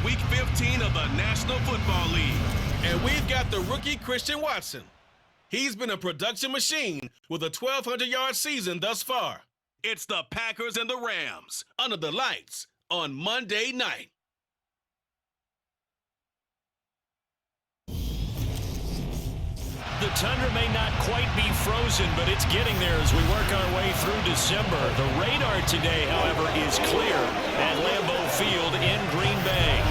Week 15 of the National Football League. And we've got the rookie Christian Watson. He's been a production machine with a 1,200-yard season thus far. It's the Packers and the Rams under the lights on Monday night. The tundra may not quite be frozen, but it's getting there as we work our way through December. The radar today, however, is clear at Lambeau Field in Green Bay.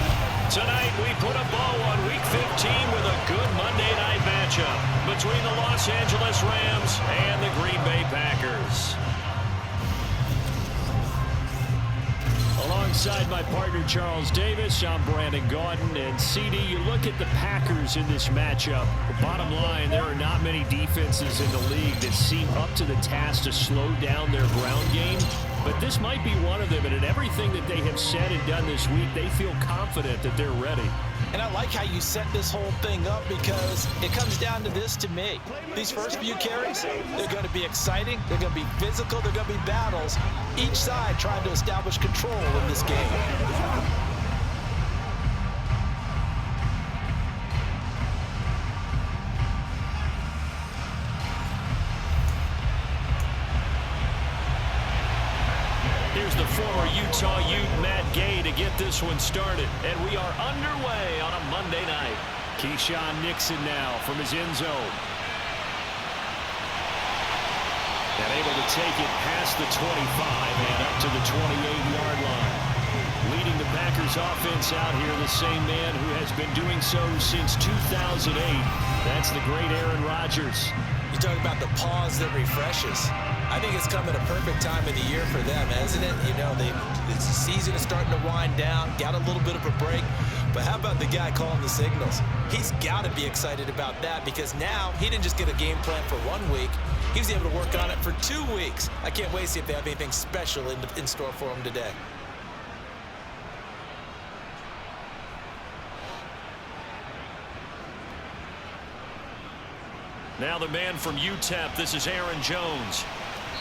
Tonight, we put a bow on Week 15 with a good Monday night matchup between the Los Angeles Rams and the Green Bay Packers. Alongside my partner Charles Davis, I'm Brandon Gaudin, and CD, you look at the Packers in this matchup. Bottom line, there are not many defenses in the league that seem up to the task to slow down their ground game, but this might be one of them, and in everything that they have said and done this week, they feel confident that they're ready. And I like how you set this whole thing up because it comes down to this to me. These first few carries, they're going to be exciting, they're going to be physical, they're going to be battles. Each side trying to establish control in this game. Here's the former Utah Ute Matt Gay to get this one started. And we are underway on a Monday night. Keyshawn Nixon now from his end zone. And able to take it past the 25 and up to the 28-yard line. Leading the Packers offense out here, the same man who has been doing so since 2008. That's the great Aaron Rodgers. You talk about the pause that refreshes. I think it's come at a perfect time of the year for them, hasn't it? You know, the season is starting to wind down, got a little bit of a break. But how about the guy calling the signals? He's got to be excited about that because now he didn't just get a game plan for 1 week. He was able to work on it for 2 weeks. I can't wait to see if they have anything special in store for him today. Now the man from UTEP, this is Aaron Jones.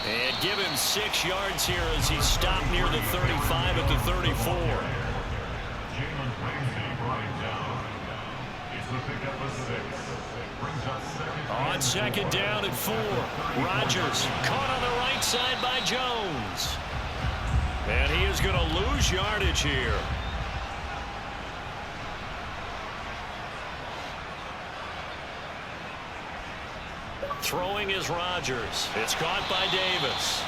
And give him 6 yards here as he stopped near the 35 at the 34. On second down at 4. Rodgers caught on the right side by Jones. And he is going to lose yardage here. Throwing is Rodgers. It's caught by Davis.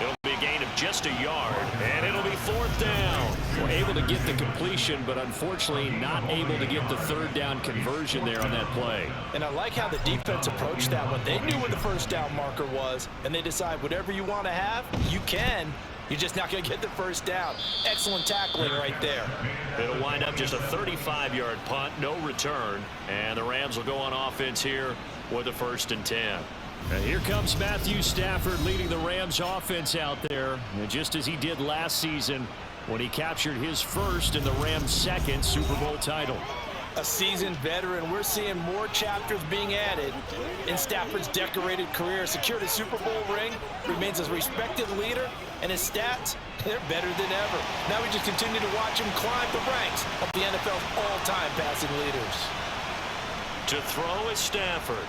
It'll be a gain of just a yard, and it'll be 4th down. We're able to get the completion, but unfortunately not able to get the 3rd down conversion there on that play. And I like how the defense approached that one. They knew where the 1st down marker was, and they decide whatever you want to have, you can. You're just not going to get the 1st down. Excellent tackling right there. It'll wind up just a 35-yard punt, no return, and the Rams will go on offense here with a 1st and 10. And here comes Matthew Stafford leading the Rams offense out there. And just as he did last season when he captured his 1st and the Rams' 2nd Super Bowl title. A seasoned veteran, we're seeing more chapters being added in Stafford's decorated career. Secured a Super Bowl ring, remains a respected leader, and his stats, they're better than ever. Now we just continue to watch him climb the ranks of the NFL's all-time passing leaders. To throw is Stafford.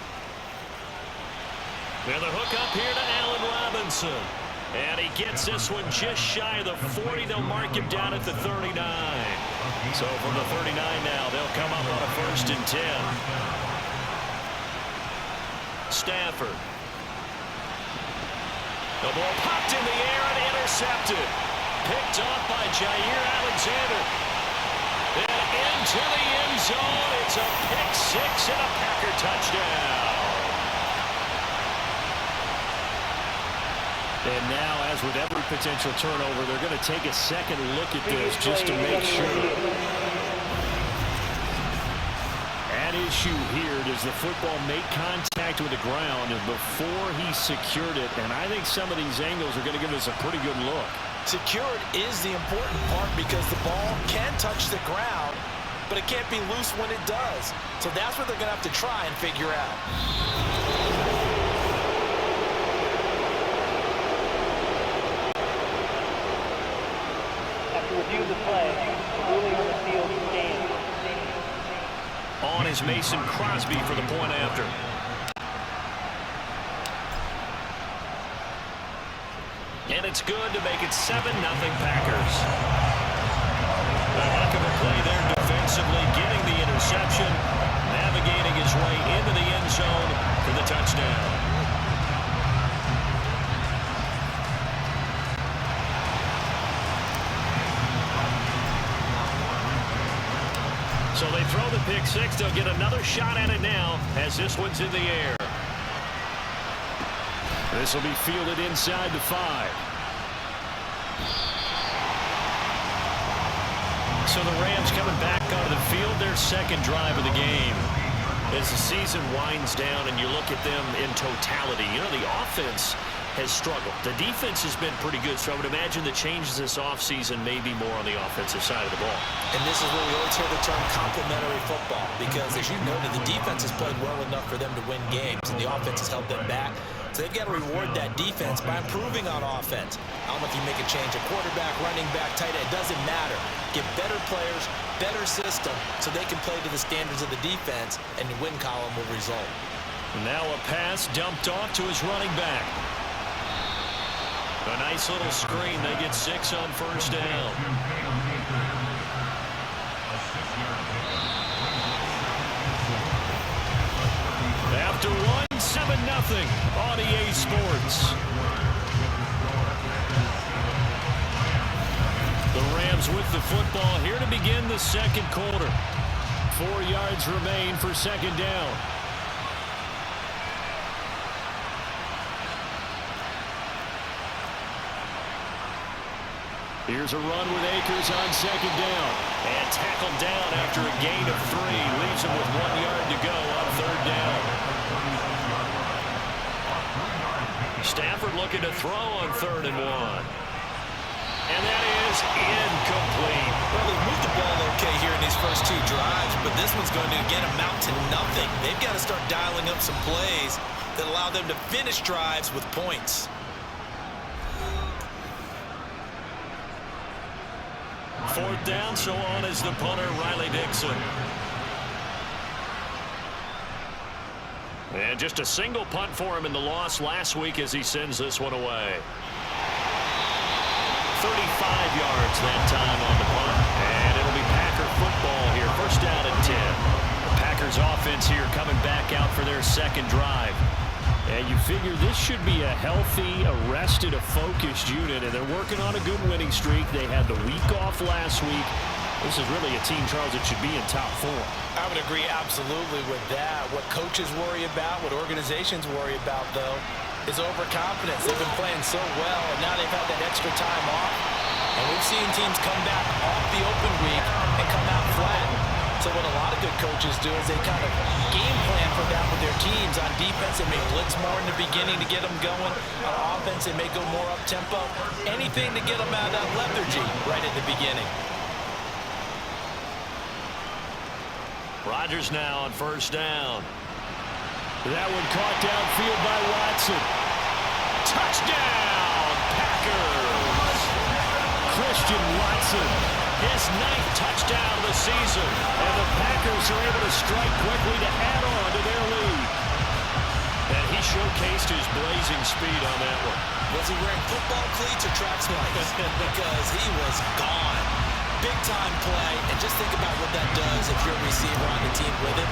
And the hook up here to Allen Robinson. And he gets this one just shy of the 40. They'll mark him down at the 39. So from the 39 now, they'll come up on a 1st and 10. Stafford. The ball popped in the air and intercepted. Picked off by Jair Alexander. And into the end zone. It's a pick 6 and a Packer touchdown. And now, as with every potential turnover, they're going to take a second look at this just to make sure. At issue here, does the football make contact with the ground before he secured it? And I think some of these angles are going to give us a pretty good look. Secured is the important part because the ball can touch the ground, but it can't be loose when it does. So that's what they're going to have to try and figure out. Review the play. Ruling on the field is Mason Crosby for the point after. And it's good to make it 7-0 Packers. A heck of a play there defensively, getting the interception, navigating his way into the end zone for the touchdown. So they throw the pick six. They'll get another shot at it now as this one's in the air. This will be fielded inside the 5. So the Rams coming back onto the field, their second drive of the game. As the season winds down and you look at them in totality, you know, the offense has struggled. The defense has been pretty good, so I would imagine the changes this offseason may be more on the offensive side of the ball. And this is where we always hear the term complementary football, because as you noted, the defense has played well enough for them to win games, and the offense has held them back. So they've got to reward that defense by improving on offense. I don't know if you make a change, a quarterback, running back, tight end, it doesn't matter. Get better players, better system, so they can play to the standards of the defense, and the win column will result. Now a pass dumped off to his running back. A nice little screen. They get 6 on first down. After one, 7-0 on EA Sports. The Rams with the football here to begin the second quarter. 4 yards remain for second down. Here's a run with Akers on second down. And tackled down after a gain of 3. Leaves him with 1 yard to go on third down. Stafford looking to throw on 3rd and 1. And that is incomplete. Well, they've moved the ball okay here in these first 2 drives, but this one's going to, again, amount to nothing. They've got to start dialing up some plays that allow them to finish drives with points. 4th down, so on is the punter, Riley Dixon. And just a single punt for him in the loss last week as he sends this one away. 35 yards that time on the punt. And it'll be Packer football here. First down and 10. The Packers offense here coming back out for their second drive. And you figure this should be a healthy, a rested, a focused unit, and they're working on a good winning streak. They had the week off last week. This is really a team, Charles, that should be in top 4. I would agree absolutely with that. What coaches worry about, what organizations worry about, though, is overconfidence. They've been playing so well, and now they've had that extra time off. And we've seen teams come back off the open week and come out flat. So what a lot of good coaches do is they kind of game plan for that with their teams. On defense, they may blitz more in the beginning to get them going. On offense, they may go more up-tempo. Anything to get them out of that lethargy right at the beginning. Rodgers now on first down. That one caught downfield by Watson. Touchdown, Packers! Christian Watson, his 9th touchdown of the season. And the Packers are able to strike quickly to add on to their lead. And he showcased his blazing speed on that one. Was he wearing football cleats or track slides? Because he was gone. Big-time play, and just think about what that does if you're a receiver on the team with him.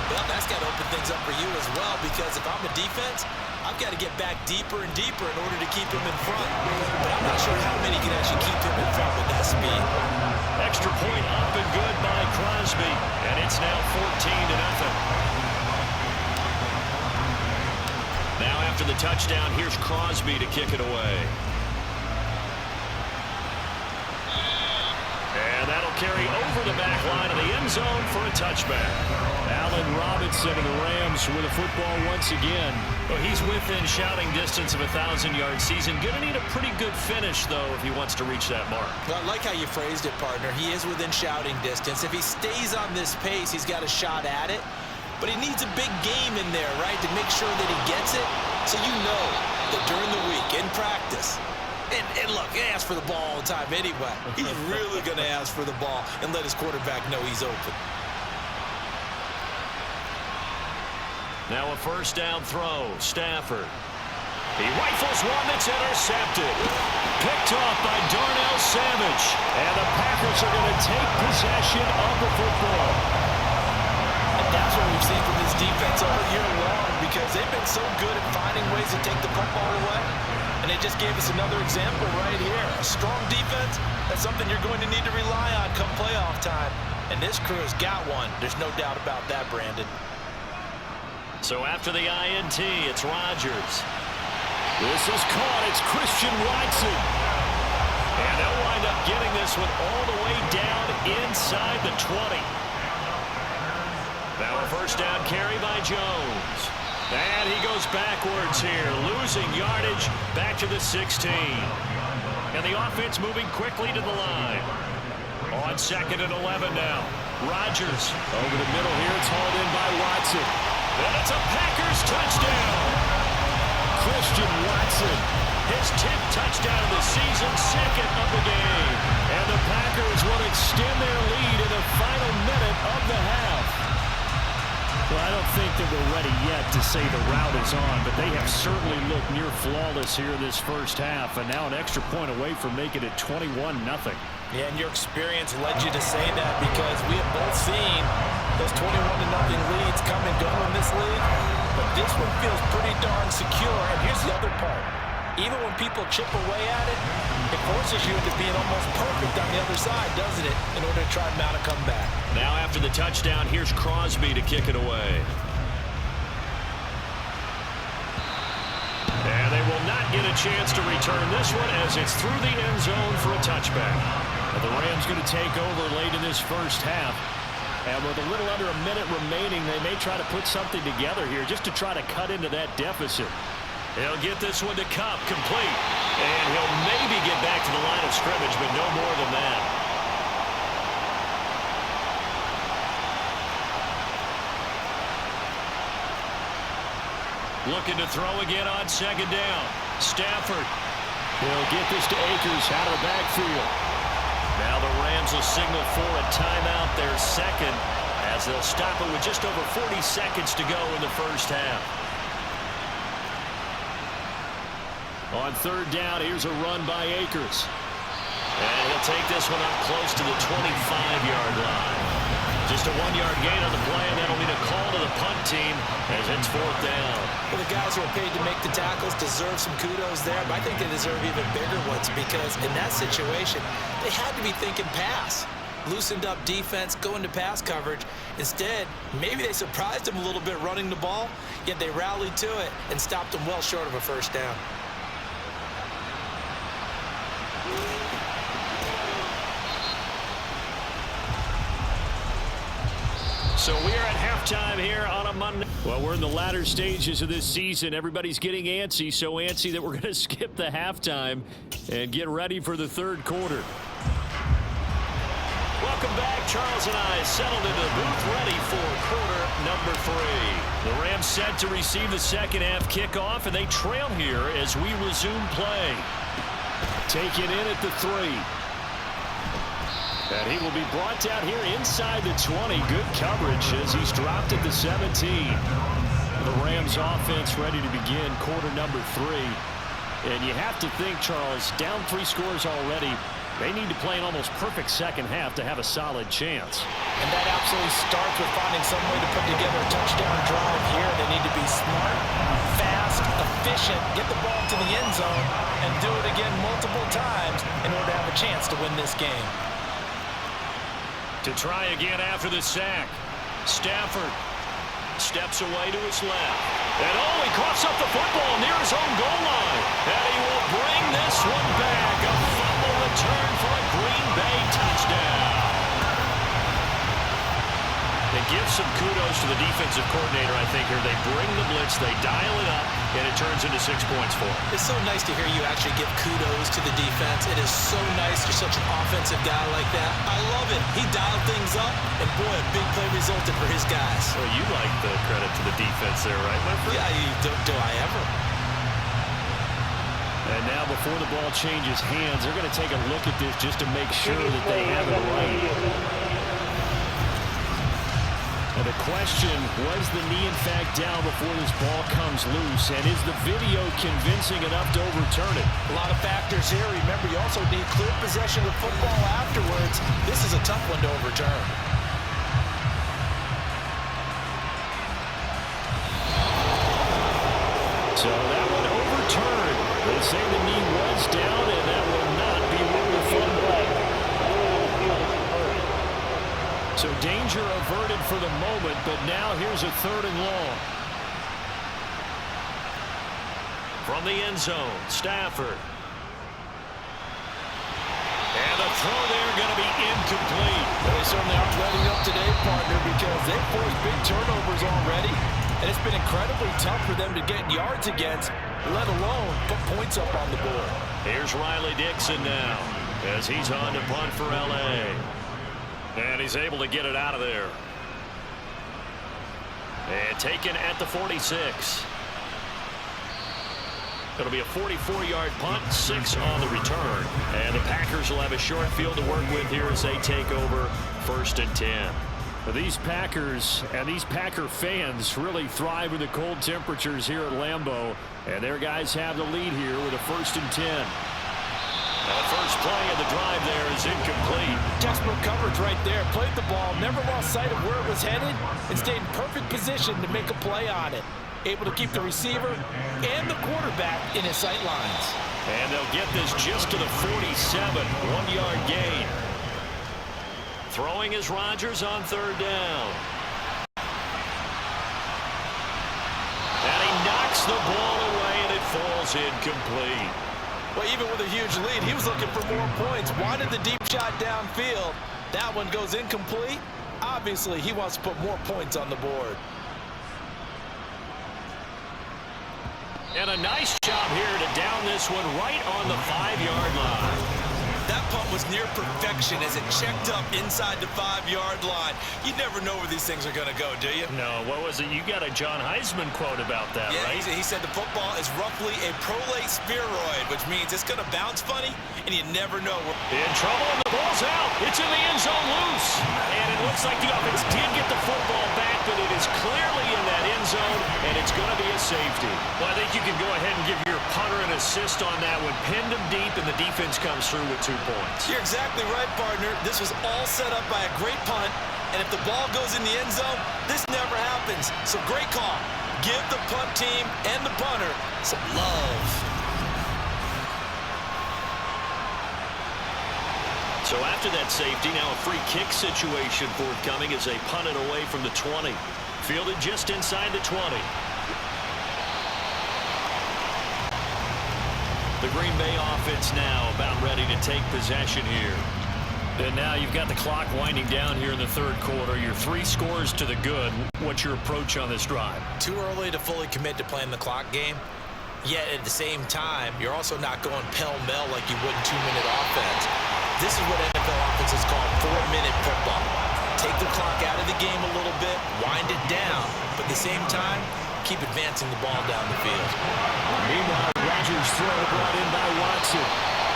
Well, that's got to open things up for you as well, because if I'm a defense, I've got to get back deeper and deeper in order to keep him in front. But I'm not sure how many can actually keep him in front with that speed. Extra point up and good by Crosby, and it's now 14-0. Now after the touchdown, here's Crosby to kick it away. And that'll carry over the back line of the end zone for a touchback. Allen Robinson and the Rams with a football once again. Well, he's within shouting distance of a 1,000-yard season. Going to need a pretty good finish, though, if he wants to reach that mark. Well, I like how you phrased it, partner. He is within shouting distance. If he stays on this pace, he's got a shot at it. But he needs a big game in there, right, to make sure that he gets it. So you know that during the week, in practice, and look, he asks for the ball all the time anyway. He's really going to ask for the ball and let his quarterback know he's open. Now a first down throw. Stafford. He rifles one that's intercepted. Picked off by Darnell Savage. And the Packers are going to take possession of the football. And that's what we've seen from this defense all year long, because they've been so good at finding ways to take the football away. And they just gave us another example right here. A strong defense, that's something you're going to need to rely on come playoff time. And this crew has got one. There's no doubt about that, Brandon. So after the INT, it's Rodgers. This is caught. It's Christian Watson. And they'll wind up getting this one all the way down inside the 20. Now a first down carry by Jones. And he goes backwards here, losing yardage back to the 16. And the offense moving quickly to the line. On 2nd and 11 now. Rodgers over the middle here. It's hauled in by Watson. And it's a Packers touchdown. Christian Watson, his 10th touchdown of the season, 2nd of the game. And the Packers will extend their lead in the final minute of the half. Well, I don't think that we're ready yet to say the route is on, but they have certainly looked near flawless here this first half, and now an extra point away from making it 21-0. Yeah, and your experience led you to say that, because we have both seen those 21-0 leads come and go in this league, but this one feels pretty darn secure. And here's the other part. Even when people chip away at it, it forces you into being almost perfect on the other side, doesn't it, in order to try and mount a comeback. Now after the touchdown, here's Crosby to kick it away. And they will not get a chance to return this one, as it's through the end zone for a touchback. And the Rams going to take over late in this first half. And with a little under a minute remaining, they may try to put something together here just to try to cut into that deficit. He'll get this one to Kupp, complete. And he'll maybe get back to the line of scrimmage, but no more than that. Looking to throw again on 2nd down. Stafford. He'll get this to Akers out of the backfield. Now the Rams will signal for a timeout, their 2nd, as they'll stop it with just over 40 seconds to go in the first half. On 3rd down, here's a run by Akers. And he'll take this one up close to the 25-yard line. Just a 1-yard gain on the play, and that'll mean a call to the punt team as it's 4th down. Well, the guys who are paid to make the tackles deserve some kudos there, but I think they deserve even bigger ones, because in that situation, they had to be thinking pass. Loosened up defense, going to pass coverage. Instead, maybe they surprised them a little bit running the ball, yet they rallied to it and stopped them well short of a first down. So we are at halftime here on a Monday. Well, we're in the latter stages of this season. Everybody's getting antsy, so antsy that we're going to skip the halftime and get ready for the 3rd quarter. Welcome back. Charles and I settled into the booth, ready for quarter number 3. The Rams set to receive the 2nd half kickoff, and they trail here as we resume play. Take it in at the 3. And he will be brought down here inside the 20. Good coverage as he's dropped at the 17. The Rams offense ready to begin quarter number 3. And you have to think, Charles, down 3 scores already. They need to play an almost perfect 2nd half to have a solid chance. And that absolutely starts with finding some way to put together a touchdown drive here. They need to be smart, fast, efficient, get the ball to the end zone, and do it again multiple times in order to have a chance to win this game. To try again after the sack. Stafford steps away to his left. And he coughs up the football near his own goal line. And he will bring this one back. A fumble return for a Green Bay touchdown. They give some kudos to the defensive coordinator, I think, here. They bring the blitz, they dial it up, and it turns into 6 points for them. It's so nice to hear you actually give kudos to the defense. It is so nice you're such an offensive guy like that. I love it. He dialed things up, and boy, a big play resulted for his guys. Well, you like the credit to the defense there, right, my friend? Yeah, do I ever? And now before the ball changes hands, they're going to take a look at this just to make sure that they have it right. And the the question, was the knee in fact down before this ball comes loose? And is the video convincing enough to overturn it? A lot of factors here. Remember, you also need clear possession of the football afterwards. This is a tough one to overturn. So that one overturned. They say the knee was down, and that will not be ruled a fumble. So danger averted for the moment, but now here's a 3rd and long. From the end zone, Stafford. And the throw there going to be incomplete. Well, they certainly aren't letting up today, partner, because they've forced big turnovers already. And it's been incredibly tough for them to get yards against, let alone put points up on the board. Here's Riley Dixon now as he's on to punt for L.A. And he's able to get it out of there. And taken at the 46. It'll be a 44-yard punt, 6 on the return. And the Packers will have a short field to work with here as they take over 1st and 10. These Packers and these Packer fans really thrive with the cold temperatures here at Lambeau. And their guys have the lead here with a 1st and 10. And the first play of the drive there is incomplete. Textbook coverage right there. Played the ball, never lost sight of where it was headed, and stayed in perfect position to make a play on it. Able to keep the receiver and the quarterback in his sight lines. And they'll get this just to the 47, 1-yard gain. Throwing is Rodgers on 3rd down. And he knocks the ball away, and it falls incomplete. Well, even with a huge lead, he was looking for more points. Wanted the deep shot downfield. That one goes incomplete. Obviously, he wants to put more points on the board. And a nice job here to down this one right on the 5-yard line. That punt was near perfection as it checked up inside the 5-yard line. You never know where these things are going to go, do you? No, what was it? You got a John Heisman quote about that, yeah, right? He said the football is roughly a prolate spheroid, which means it's going to bounce funny, and you never know. In trouble, and the ball's out. It's in the end zone loose. And it looks like the offense did get the football back, but it is clearly in that end zone, and it's going to be a safety. Well, I think you can go ahead and give your punter an assist on that one. Pinned him deep, and the defense comes through with 2 points. You're exactly right, partner. This was all set up by a great punt, and if the ball goes in the end zone, this never happens. So great call. Give the punt team and the punter some love. So after that safety, now a free kick situation forthcoming as they punt it away from the 20. Fielded just inside the 20. The Green Bay offense now about ready to take possession here. And now you've got the clock winding down here in the 3rd quarter. You're 3 scores to the good. What's your approach on this drive? Too early to fully commit to playing the clock game. Yet at the same time, you're also not going pell-mell like you would in 2-minute offense. This is what NFL offenses call 4-minute football. Take the clock out of the game a little bit, wind it down, but at the same time, keep advancing the ball down the field. Meanwhile, Rodgers throw brought in by Watson.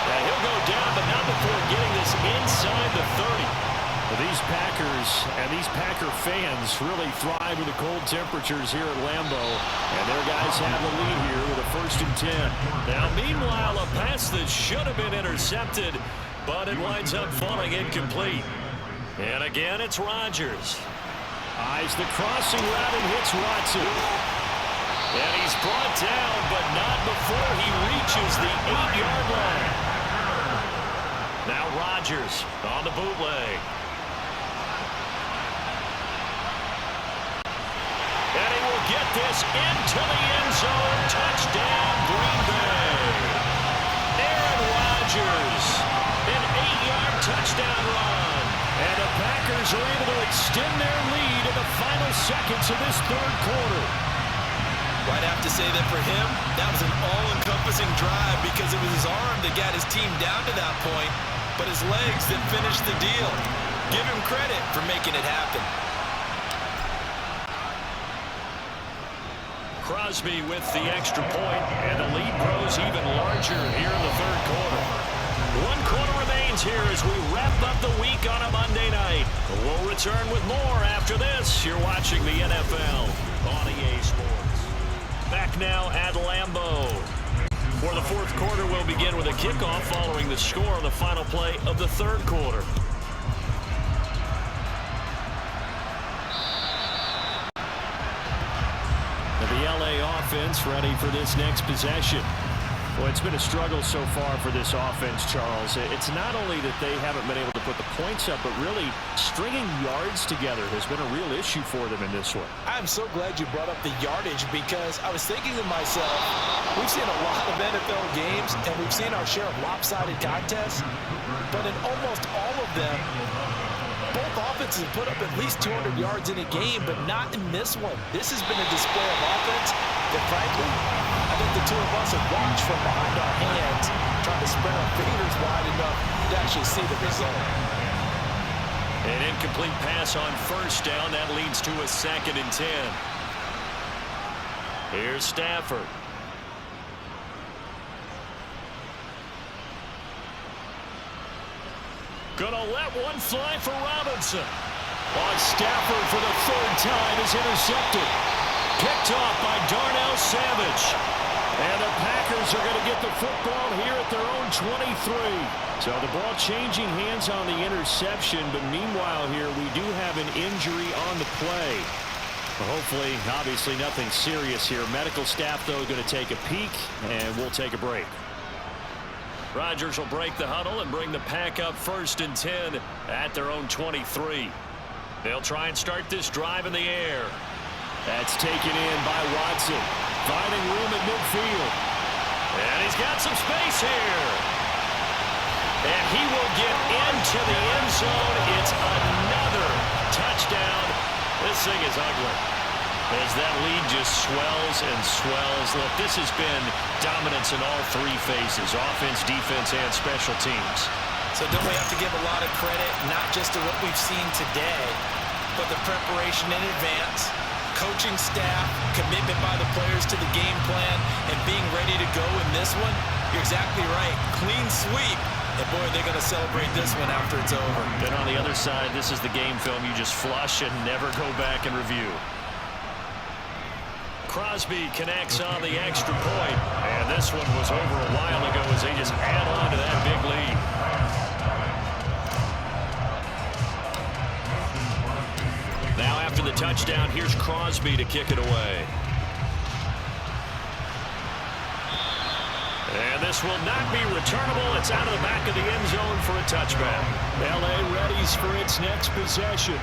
And he'll go down, but not before getting this inside the 30. Well, these Packers and these Packer fans really thrive with the cold temperatures here at Lambeau. And their guys have the lead here with a 1st and 10. Now, meanwhile, a pass that should have been intercepted, but it winds up falling incomplete. And again, it's Rodgers. Eyes the crossing route and hits Watson. And he's brought down, but not before he reaches the 8-yard line. Now Rodgers on the bootleg. And he will get this into the end zone. Touchdown, Green Bay. Aaron Rodgers, an 8-yard touchdown run. And the Packers are able to extend their lead in the final seconds of this 3rd quarter. I'd have to say that for him, that was an all-encompassing drive because it was his arm that got his team down to that point, but his legs that finished the deal. Give him credit for making it happen. Crosby with the extra point, and the lead grows even larger here in the 3rd quarter. 1 quarter remains here as we wrap up the week on a Monday night. We'll return with more after this. You're watching the NFL on EA Sports. Back now at Lambeau. For the fourth quarter, we'll begin with a kickoff following the score on the final play of the third quarter. The LA offense ready for this next possession. Well, it's been a struggle so far for this offense, Charles. It's not only that they haven't been able to put the points up, but really stringing yards together has been a real issue for them in this one. I'm so glad you brought up the yardage because I was thinking to myself, we've seen a lot of NFL games and we've seen our share of lopsided contests, but in almost all of them, both offenses have put up at least 200 yards in a game, but not in this one. This has been a display of offense that, frankly, I think the two of us have watched from behind our hands, trying to spread our fingers wide enough to actually see the result. An incomplete pass on first down. That leads to a 2nd and 10. Here's Stafford. Gonna let one fly for Robinson. Stafford for the 3rd time is intercepted. Picked off by Darnell Savage. And the Packers are going to get the football here at their own 23. So the ball changing hands on the interception, but meanwhile here we do have an injury on the play. Hopefully, obviously nothing serious here. Medical staff, though, going to take a peek, and we'll take a break. Rodgers will break the huddle and bring the Pack up 1st and 10 at their own 23. They'll try and start this drive in the air. That's taken in by Watson. Finding room at midfield. And he's got some space here. And he will get into the end zone. It's another touchdown. This thing is ugly. As that lead just swells and swells. Look, this has been dominance in all 3 phases. Offense, defense, and special teams. So don't we have to give a lot of credit, not just to what we've seen today, but the preparation in advance, coaching staff, commitment by the players to the game plan, and being ready to go in this one? You're exactly right. Clean sweep. And boy, they're going to celebrate this one after it's over. Then on the other side, this is the game film you just flush and never go back and review. Crosby connects on the extra point. And this one was over a while ago as they just add on to that big lead. Now after the touchdown, here's Crosby to kick it away. And this will not be returnable. It's out of the back of the end zone for a touchback. LA readies for its next possession.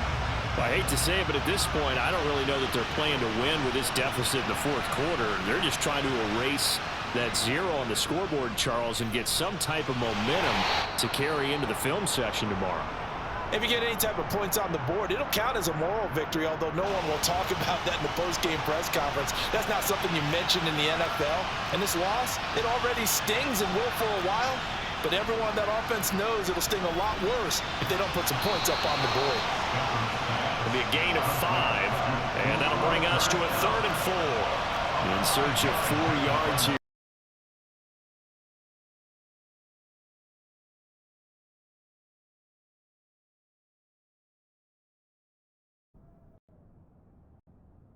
Well, I hate to say it, but at this point, I don't really know that they're playing to win with this deficit in the fourth quarter. They're just trying to erase that 0 on the scoreboard, Charles, and get some type of momentum to carry into the film session tomorrow. If you get any type of points on the board, it'll count as a moral victory, although no one will talk about that in the post-game press conference. That's not something you mention in the NFL. And this loss, it already stings and will for a while, but everyone that offense knows it'll sting a lot worse if they don't put some points up on the board. It'll be a gain of 5, and that'll bring us to a 3rd and 4. In search of 4 yards here.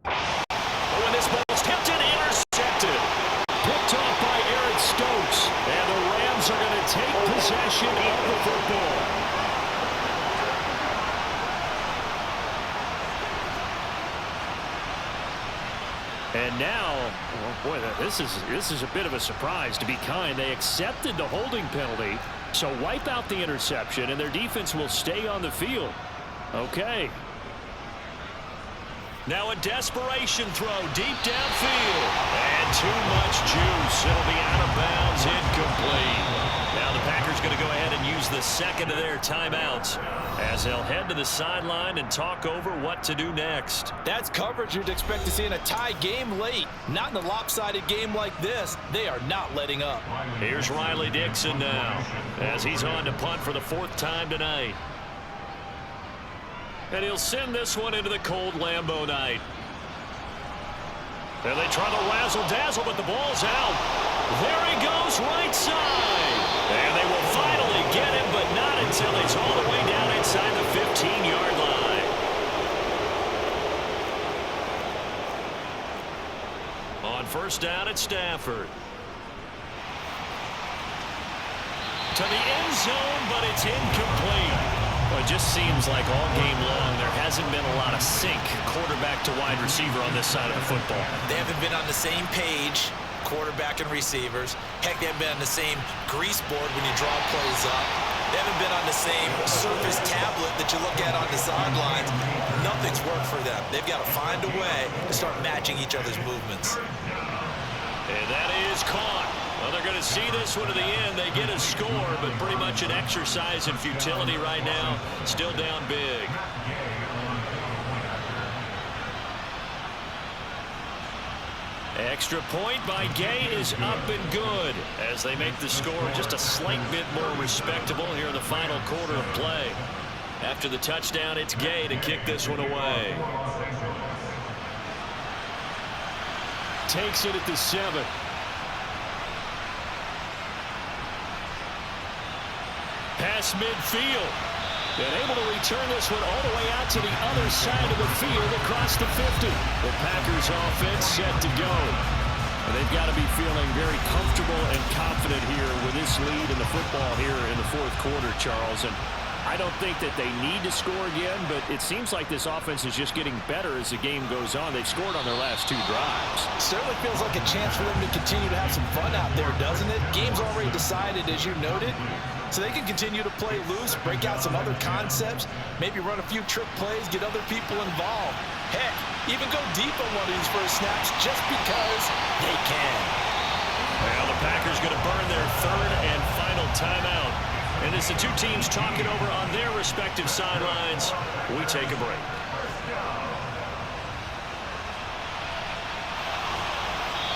When this ball's tipped and intercepted. Picked off by Eric Stokes. And the Rams are going to take possession of the football. And now, oh boy, this is a bit of a surprise, to be kind. They accepted the holding penalty, so wipe out the interception, and their defense will stay on the field. Okay. Now a desperation throw deep downfield. And too much juice. It'll be out of bounds, incomplete. Now the Packers going to go ahead and use the 2nd of their timeouts as they'll head to the sideline and talk over what to do next. That's coverage you'd expect to see in a tie game late. Not in a lopsided game like this. They are not letting up. Here's Riley Dixon now as he's on to punt for the 4th time tonight. And he'll send this one into the cold Lambeau night. And they try to razzle-dazzle, but the ball's out. There he goes, right side. And they will final first down at Stafford. To the end zone, but it's incomplete. Well, it just seems like all game long there hasn't been a lot of sync quarterback to wide receiver on this side of the football. They haven't been on the same page, quarterback and receivers. Heck, they haven't been on the same grease board when you draw plays up. They haven't been on the same surface tablet that you look at on the sidelines. Nothing's worked for them. They've got to find a way to start matching each other's movements. And that is caught. Well, they're going to see this one to the end. They get a score, but pretty much an exercise in futility right now. Still down big. Extra point by Gay is up and good as they make the score just a slight bit more respectable here in the final quarter of play. After the touchdown, it's Gay to kick this one away. Takes it at the 7. Pass midfield. And able to return this one all the way out to the other side of the field across the 50. The Packers offense set to go. And they've got to be feeling very comfortable and confident here with this lead in the football here in the fourth quarter, Charles. And I don't think that they need to score again, but it seems like this offense is just getting better as the game goes on. They've scored on their last 2 drives. Certainly feels like a chance for them to continue to have some fun out there, doesn't it? Game's already decided, as you noted. So they can continue to play loose, break out some other concepts, maybe run a few trick plays, get other people involved. Heck, even go deep on one of these first snaps just because they can. Well, the Packers going to burn their 3rd and final timeout. And as the two teams talking over on their respective sidelines, we take a break.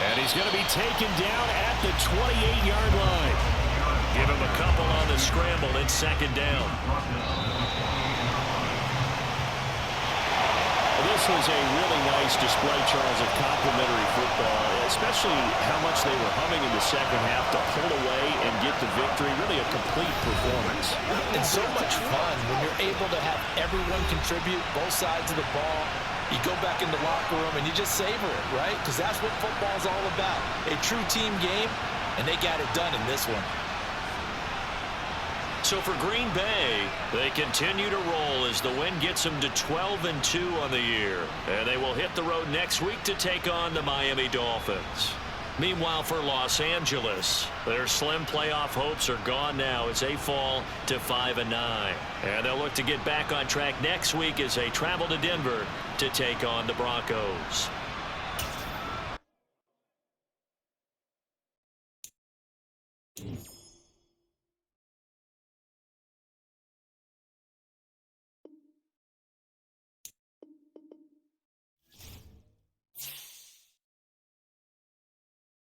And he's going to be taken down at the 28-yard line. Give him a couple on the scramble. It's 2nd down. This was a really nice display, Charles, of complimentary football, especially how much they were humming in the second half to pull away and get the victory. Really a complete performance. It's so much fun when you're able to have everyone contribute, both sides of the ball. You go back in the locker room and you just savor it, right? Because that's what football's all about. A true team game, and they got it done in this one. So for Green Bay, they continue to roll as the win gets them to 12-2 on the year. And they will hit the road next week to take on the Miami Dolphins. Meanwhile, for Los Angeles, their slim playoff hopes are gone now as they fall to 5-9. And they'll look to get back on track next week as they travel to Denver to take on the Broncos.